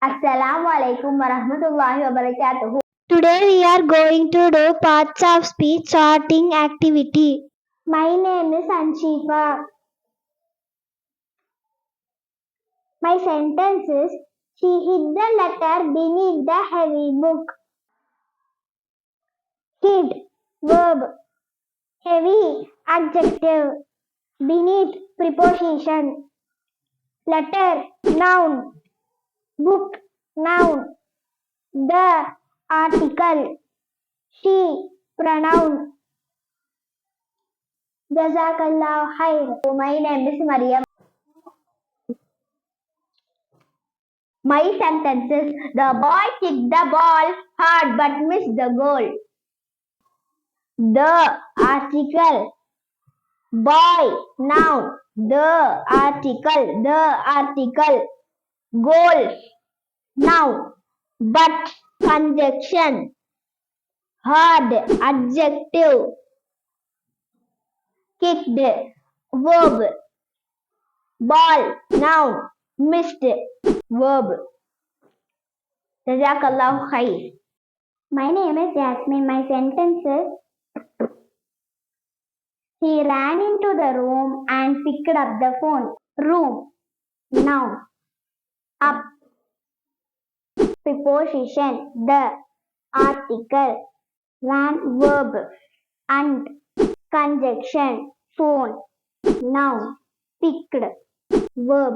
Assalamu alaikum warahmatullahi wabarakatuh. Today we are going to do parts of speech sorting activity. My name is Anshifa. My sentence is, she hid the letter beneath the heavy book. Hid, verb. Heavy, adjective. Beneath, preposition. Letter, noun. Book, noun. The, article. She, pronoun. Jazakallah khair. My name is Maryam. My sentence is, the boy kicked the ball hard but missed the goal. The, article. Boy, noun. The article. Goal, noun. But, conjunction. Hard, adjective. Kicked, verb. Ball, noun. Missed, verb. Jazakallahu khair. My name is Yasmin. My sentence is, he ran into the room and picked up the phone. Room, noun. Up, preposition. The, article. Ran, verb. And, conjunction. Phone, noun. Picked, verb.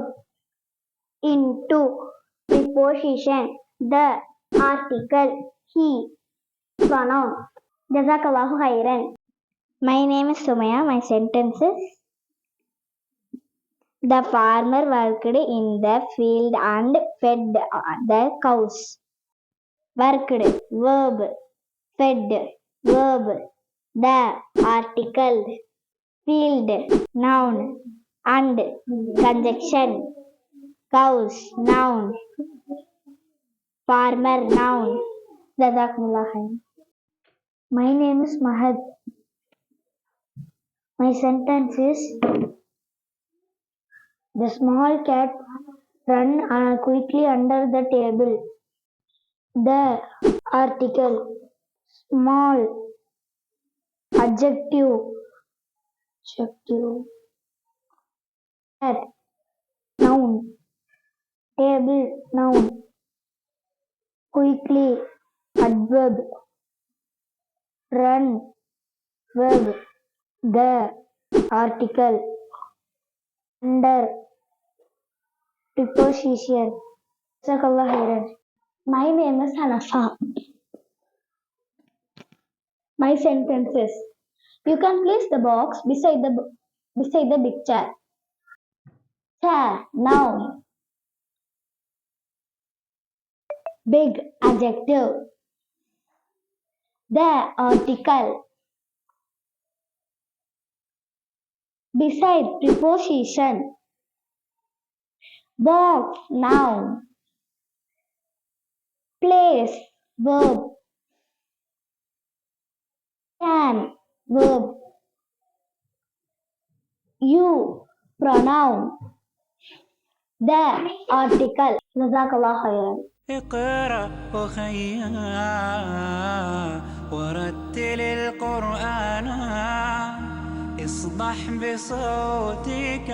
Into, preposition. The, article. He, pronoun. Jazakallahu khairan. My name is Sumaya. My sentence is, the farmer worked in the field and fed the cows. Worked, verb. Fed, verb. The, article. Field, noun. And, conjunction. Cows, noun. Farmer, noun. Jazakumullah khair. My name is Mahad. My sentence is, the small cat ran quickly under the table. The, article. Small, adjective. Cat, noun. Table, noun. Quickly, adverb. Run, verb. The, article. Under, preposition. Jazakallah khairan. My name is Hanafa. My sentence is, you can place the box beside the big chair. Chair, noun. Big, adjective. The, article. Beside, preposition. Box, noun. Place, verb. Can, verb. You, pronoun. The, article. Jazakallah khairan. اقرأ أخيا ورتل القرآن اصدح بصوتك